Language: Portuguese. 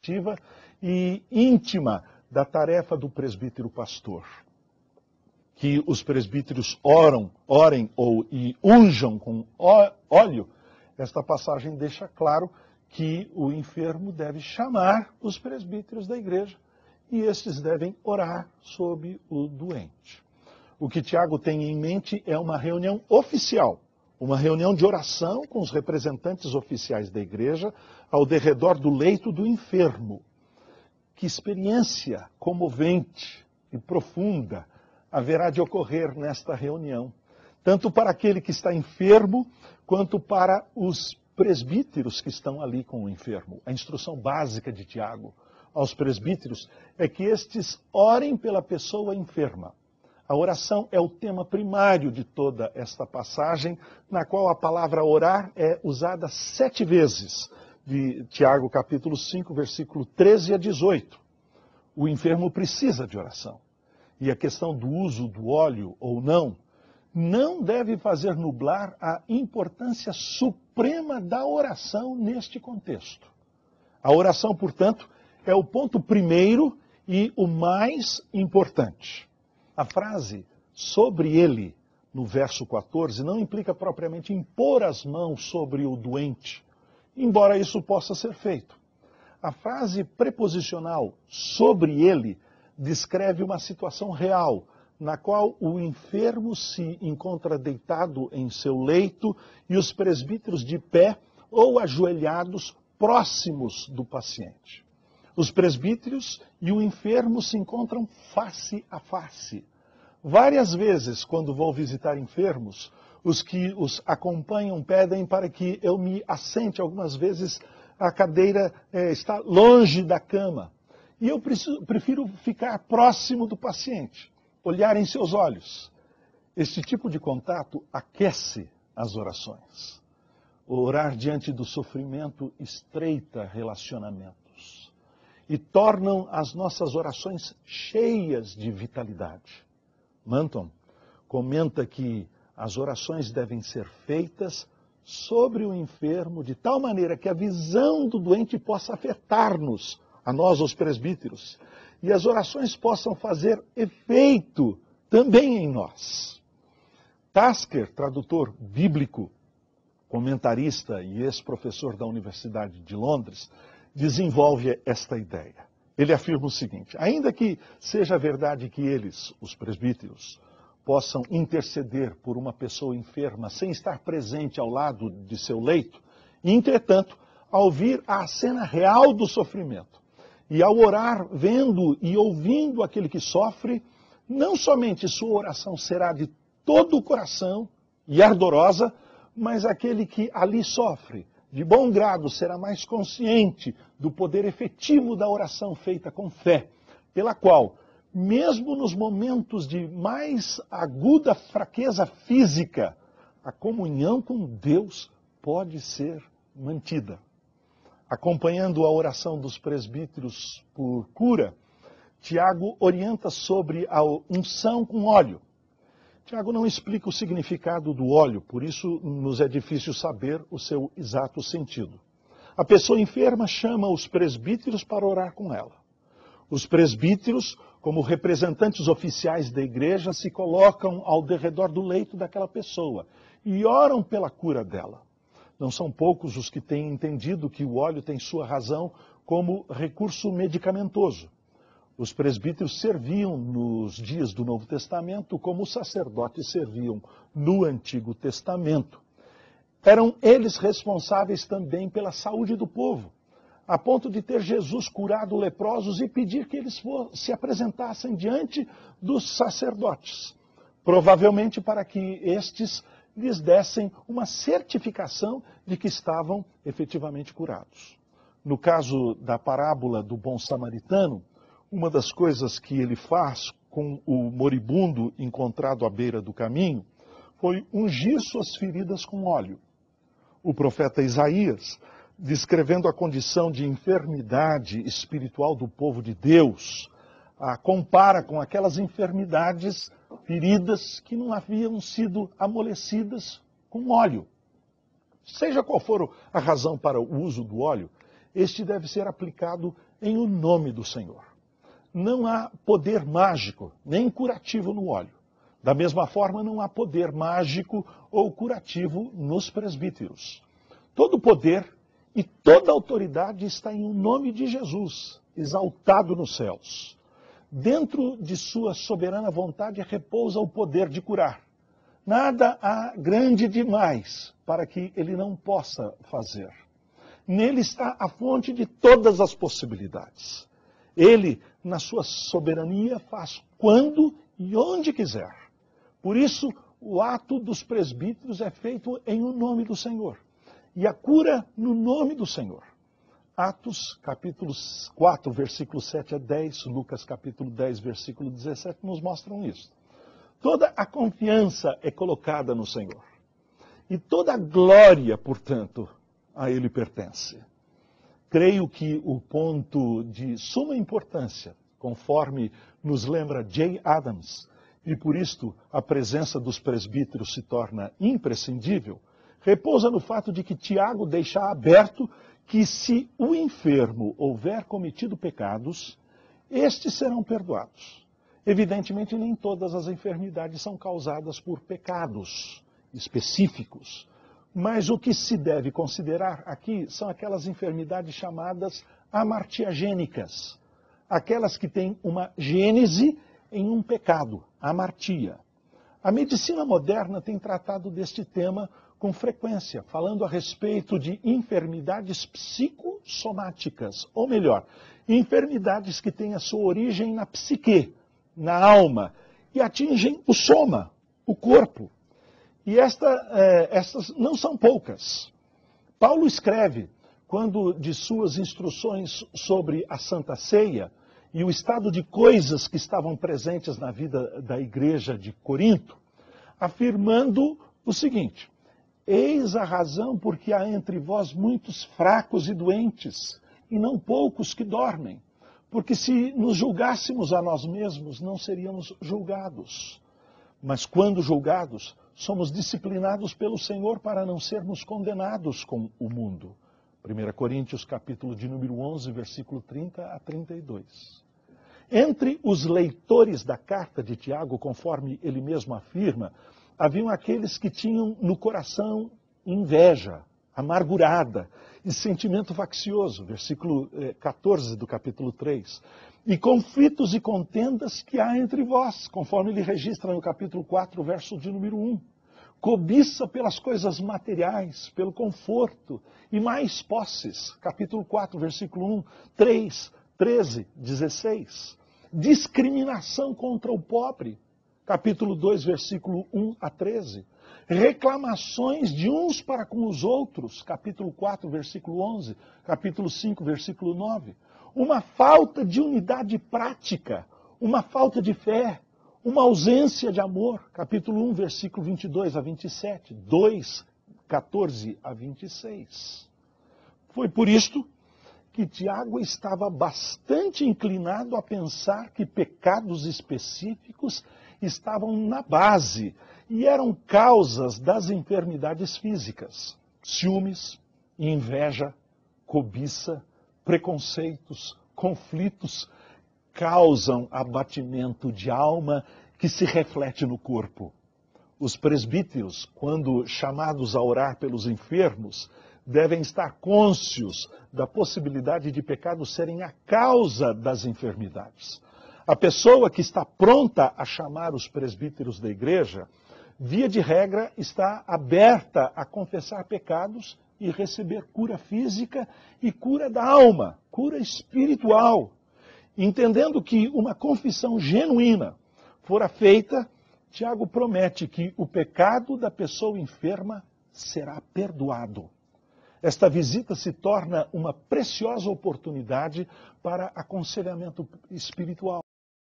efetiva e íntima da tarefa do presbítero pastor. Que os presbíteros orem e unjam com óleo, esta passagem deixa claro que o enfermo deve chamar os presbíteros da igreja e estes devem orar sobre o doente. O que Tiago tem em mente é uma reunião oficial, uma reunião de oração com os representantes oficiais da igreja ao derredor do leito do enfermo. Que experiência comovente e profunda haverá de ocorrer nesta reunião, tanto para aquele que está enfermo, quanto para os presbíteros que estão ali com o enfermo. A instrução básica de Tiago aos presbíteros é que estes orem pela pessoa enferma. A oração é o tema primário de toda esta passagem, na qual a palavra orar é usada 7 vezes, de Tiago capítulo 5, versículo 13 a 18. O enfermo precisa de oração. E a questão do uso do óleo ou não deve fazer nublar a importância suprema da oração neste contexto. A oração, portanto, é o ponto primeiro e o mais importante. A frase sobre ele, no verso 14, não implica propriamente impor as mãos sobre o doente, embora isso possa ser feito. A frase preposicional sobre ele descreve uma situação real, na qual o enfermo se encontra deitado em seu leito e os presbíteros de pé ou ajoelhados próximos do paciente. Os presbíteros e o enfermo se encontram face a face. Várias vezes, quando vou visitar enfermos, os que os acompanham pedem para que eu me assente. Algumas vezes a cadeira está longe da cama. E eu prefiro ficar próximo do paciente, olhar em seus olhos. Este tipo de contato aquece as orações. Orar diante do sofrimento estreita relacionamentos e tornam as nossas orações cheias de vitalidade. Manton comenta que as orações devem ser feitas sobre o enfermo de tal maneira que a visão do doente possa afetar-nos, a nós, os presbíteros, e as orações possam fazer efeito também em nós. Tasker, tradutor bíblico, comentarista e ex-professor da Universidade de Londres, desenvolve esta ideia. Ele afirma o seguinte: ainda que seja verdade que eles, os presbíteros, possam interceder por uma pessoa enferma sem estar presente ao lado de seu leito, entretanto, ao vir a cena real do sofrimento e ao orar vendo e ouvindo aquele que sofre, não somente sua oração será de todo o coração e ardorosa, mas aquele que ali sofre, de bom grado, será mais consciente do poder efetivo da oração feita com fé, pela qual, mesmo nos momentos de mais aguda fraqueza física, a comunhão com Deus pode ser mantida. Acompanhando a oração dos presbíteros por cura, Tiago orienta sobre a unção com óleo. Tiago não explica o significado do óleo, por isso nos é difícil saber o seu exato sentido. A pessoa enferma chama os presbíteros para orar com ela. Os presbíteros, como representantes oficiais da igreja, se colocam ao derredor do leito daquela pessoa e oram pela cura dela. Não são poucos os que têm entendido que o óleo tem sua razão como recurso medicamentoso. Os presbíteros serviam nos dias do Novo Testamento como os sacerdotes serviam no Antigo Testamento. Eram eles responsáveis também pela saúde do povo, a ponto de ter Jesus curado leprosos e pedir que eles se apresentassem diante dos sacerdotes, provavelmente para que estes lhes dessem uma certificação de que estavam efetivamente curados. No caso da parábola do bom samaritano, uma das coisas que ele faz com o moribundo encontrado à beira do caminho foi ungir suas feridas com óleo. O profeta Isaías, descrevendo a condição de enfermidade espiritual do povo de Deus, a compara com aquelas enfermidades, feridas que não haviam sido amolecidas com óleo. Seja qual for a razão para o uso do óleo, este deve ser aplicado em o nome do Senhor. Não há poder mágico, nem curativo no óleo. Da mesma forma, não há poder mágico ou curativo nos presbíteros. Todo poder e toda autoridade está em o nome de Jesus, exaltado nos céus. Dentro de sua soberana vontade repousa o poder de curar. Nada há grande demais para que ele não possa fazer. Nele está a fonte de todas as possibilidades. Ele, na sua soberania, faz quando e onde quiser. Por isso, o ato dos presbíteros é feito em o nome do Senhor. E a cura no nome do Senhor. Atos, capítulo 4, versículo 7 a 10, Lucas, capítulo 10, versículo 17, nos mostram isso. Toda a confiança é colocada no Senhor. E toda a glória, portanto, a Ele pertence. Creio que o ponto de suma importância, conforme nos lembra J. Adams, e por isto a presença dos presbíteros se torna imprescindível, repousa no fato de que Tiago deixa aberto que se o enfermo houver cometido pecados, estes serão perdoados. Evidentemente, nem todas as enfermidades são causadas por pecados específicos, mas o que se deve considerar aqui são aquelas enfermidades chamadas amartiagênicas, aquelas que têm uma gênese em um pecado, amartia. A medicina moderna tem tratado deste tema com frequência, falando a respeito de enfermidades psicossomáticas, ou melhor, enfermidades que têm a sua origem na psique, na alma, e atingem o soma, o corpo. E estas não são poucas. Paulo escreve, quando de suas instruções sobre a Santa Ceia e o estado de coisas que estavam presentes na vida da igreja de Corinto, afirmando o seguinte: eis a razão porque há entre vós muitos fracos e doentes, e não poucos que dormem. Porque se nos julgássemos a nós mesmos, não seríamos julgados. Mas quando julgados, somos disciplinados pelo Senhor para não sermos condenados com o mundo. 1 Coríntios, capítulo de número 11, versículo 30 a 32. Entre os leitores da carta de Tiago, conforme ele mesmo afirma, haviam aqueles que tinham no coração inveja, amargurada e sentimento faccioso, versículo 14 do capítulo 3. E conflitos e contendas que há entre vós, conforme ele registra no capítulo 4, verso de número 1. Cobiça pelas coisas materiais, pelo conforto e mais posses, capítulo 4, versículo 1, 3, 13, 16. Discriminação contra o pobre, capítulo 2, versículo 1 a 13. Reclamações de uns para com os outros, capítulo 4, versículo 11, capítulo 5, versículo 9. Uma falta de unidade prática, uma falta de fé, uma ausência de amor, capítulo 1, versículo 22 a 27, 2, 14 a 26. Foi por isto que Tiago estava bastante inclinado a pensar que pecados específicos estavam na base e eram causas das enfermidades físicas. Ciúmes, inveja, cobiça, preconceitos, conflitos causam abatimento de alma que se reflete no corpo. Os presbíteros, quando chamados a orar pelos enfermos, devem estar cônscios da possibilidade de pecados serem a causa das enfermidades. A pessoa que está pronta a chamar os presbíteros da igreja, via de regra, está aberta a confessar pecados e receber cura física e cura da alma, cura espiritual. Entendendo que uma confissão genuína fora feita, Tiago promete que o pecado da pessoa enferma será perdoado. Esta visita se torna uma preciosa oportunidade para aconselhamento espiritual.